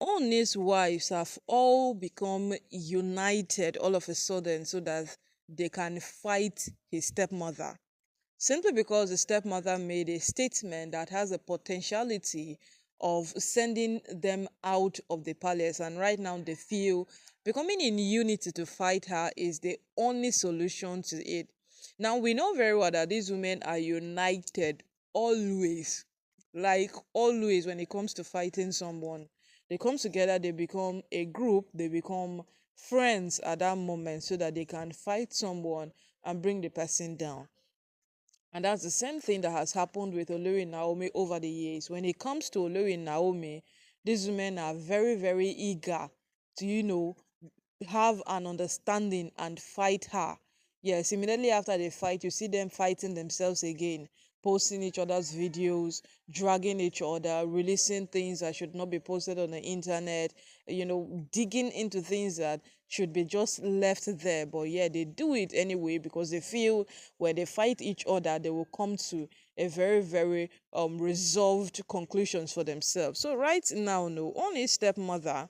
Ooni's wives have all become united all of a sudden so that they can fight his stepmother. Simply because the stepmother made a statement that has a potentiality of sending them out of the palace, and right now they feel becoming in unity to fight her is the only solution to it. Now we know very well that these women are united always, like always. When it comes to fighting someone, they come together, they become a group, they become friends at that moment so that they can fight someone and bring the person down. And that's the same thing that has happened with Olori Naomi over the years. When it comes to Olori Naomi, these women are very, very eager to, have an understanding and fight her. Yes, immediately after they fight, you see them fighting themselves again, posting each other's videos, dragging each other, releasing things that should not be posted on the internet, digging into things that should be just left there. But yeah, they do it anyway because they feel when they fight each other, they will come to a very, very resolved conclusions for themselves. So right now, no, only stepmother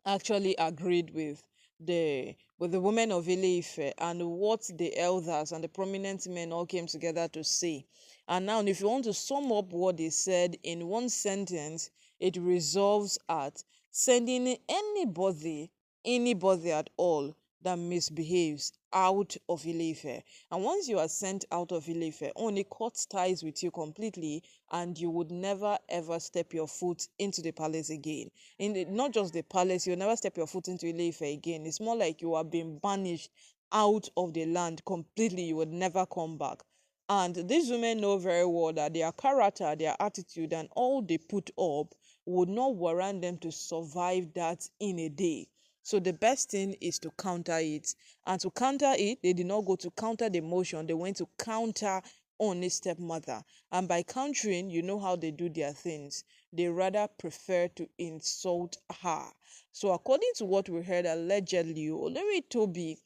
actually agreed with the women of Ile-Ife and what the elders and the prominent men all came together to say. And now, if you want to sum up what they said in one sentence, it resolves at sending anybody at all that misbehaves out of Ile-Ife. And once you are sent out of Ile-Ife, only cuts ties with you completely, and you would never ever step your foot into the palace again. Not just the palace, you'll never step your foot into Ile-Ife again. It's more like you are being banished out of the land completely. You would never come back. And these women know very well that their character, their attitude, and all they put up would not warrant them to survive that in a day. So the best thing is to counter it. And to counter it, they did not go to counter the motion. They went to counter on a stepmother. And by countering, you know how they do their things. They rather prefer to insult her. So according to what we heard allegedly, Olori Toby,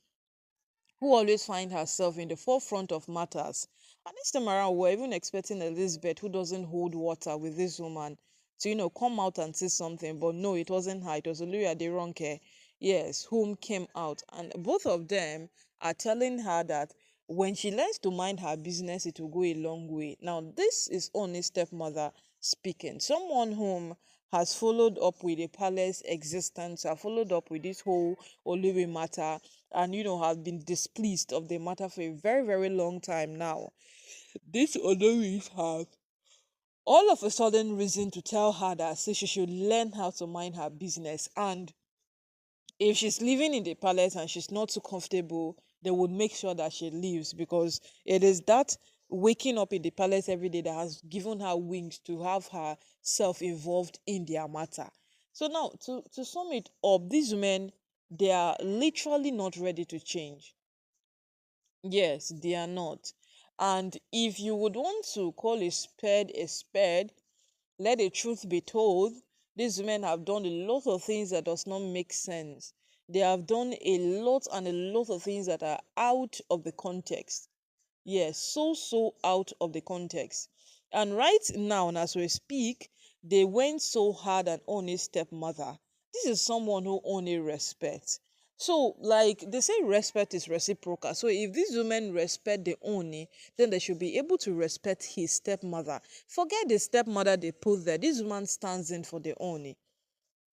who always find herself in the forefront of matters. And this time around, we're even expecting Elizabeth, who doesn't hold water with this woman, to, come out and say something. But no, it wasn't her. It was Olori Aderonke, yes, whom came out. And both of them are telling her that when she learns to mind her business, it will go a long way. Now, this is only stepmother speaking. Someone whom has followed up with the palace existence, have followed up with this whole Olori matter, and have been displeased of the matter for a very, very long time now. These Oloris have all of a sudden reason to tell her that say she should learn how to mind her business, and if she's living in the palace and she's not too comfortable, they would make sure that she leaves, because it is that waking up in the palace every day that has given her wings to have herself involved in their matter. So now, to sum it up, these women, they are literally not ready to change. Yes, they are not. And if you would want to call a spade, let the truth be told, these women have done a lot of things that does not make sense. They have done a lot and a lot of things that are out of the context. Yes, so out of the context. And right now, and as we speak, they went so hard on Oni's stepmother. This is someone who Oni respects. So, like they say, respect is reciprocal. So, if these women respect the Oni, then they should be able to respect his stepmother. Forget the stepmother they put there. This woman stands in for the Oni.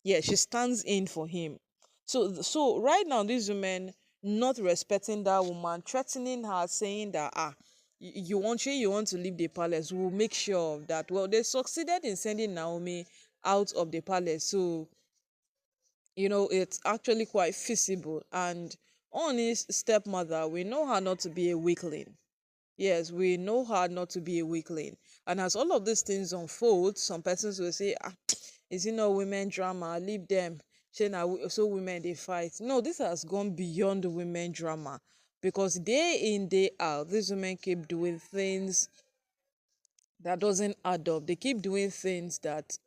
Yeah, she stands in for him. So right now, these women not respecting that woman, threatening her, saying that you want to leave the palace, we'll make sure of that. Well, they succeeded in sending Naomi out of the palace. So it's actually quite feasible. And on his stepmother, we know her not to be a weakling. Yes, we know her not to be a weakling. And as all of these things unfold, some persons will say, is it not women drama? Leave them. So women they fight. No, this has gone beyond women drama, because day in, day out, these women keep doing things that doesn't add up. They keep doing things that,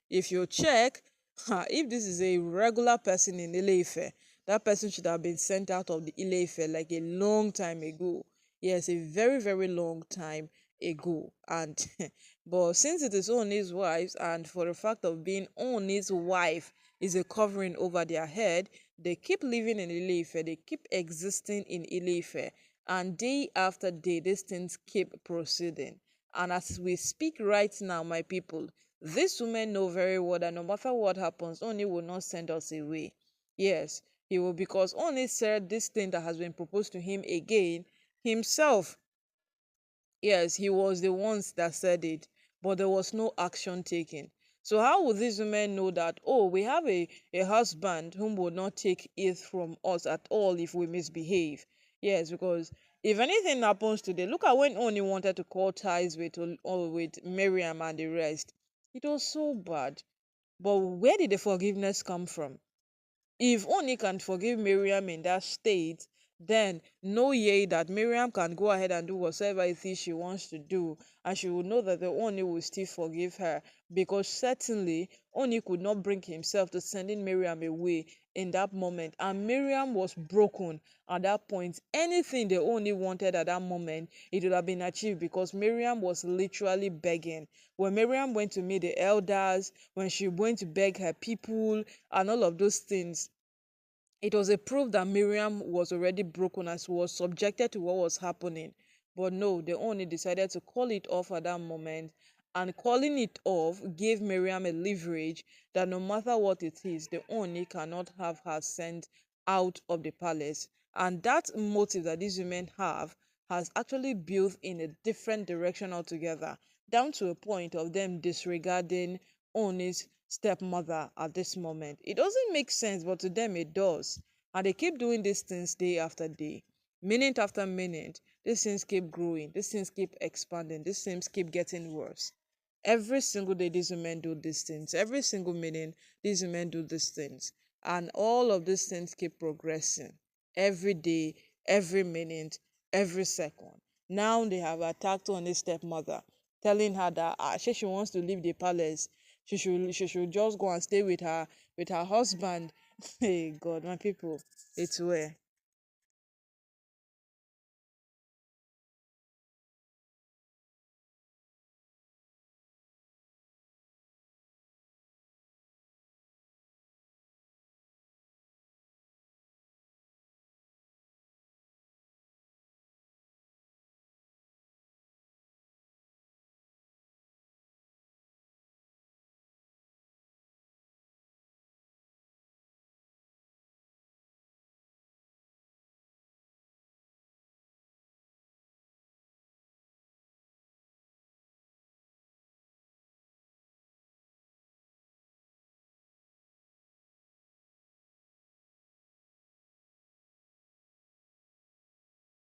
if you check, if this is a regular person in Ile-Ife, that person should have been sent out of the Ile-Ife like a long time ago. Yes, a very, very long time ago. And but since it is Oni's wives, and for the fact of being Oni's wife is a covering over their head, they keep living in Ile-Ife, they keep existing in Ile-Ife, and day after day, these things keep proceeding. And as we speak right now, my people, these women know very well that no matter what happens, Oni will not send us away. Yes, he will, because Oni said this thing that has been proposed to him again himself. Yes, he was the ones that said it, but there was no action taken. So how would these women know that, oh, we have a husband whom will not take it from us at all if we misbehave? Yes, because if anything happens today, look at when Oni wanted to call ties with Miriam and the rest. It was so bad. But where did the forgiveness come from? If Oni can forgive Miriam in that state, then know ye that Miriam can go ahead and do whatever it is she wants to do, and she will know that the Oni will still forgive her, because certainly Oni could not bring himself to sending Miriam away in that moment, and Miriam was broken at that point. Anything the Oni wanted at that moment, it would have been achieved, because Miriam was literally begging. When Miriam went to meet the elders, when she went to beg her people, and all of those things, it was a proof that Miriam was already broken as she was subjected to what was happening. But no, they only decided to call it off at that moment. And calling it off gave Miriam a leverage that no matter what it is, the Oni cannot have her sent out of the palace. And that motive that these women have has actually built in a different direction altogether, down to a point of them disregarding Oni's stepmother at this moment. It doesn't make sense, but to them it does. And they keep doing these things day after day, minute after minute. These things keep growing, these things keep expanding, these things keep getting worse. Every single day, these women do these things. Every single minute, these women do these things. And all of these things keep progressing every day, every minute, every second. Now they have attacked on his stepmother, telling her that she wants to leave the palace. She should just go and stay with her husband. Hey God, my people, it's where.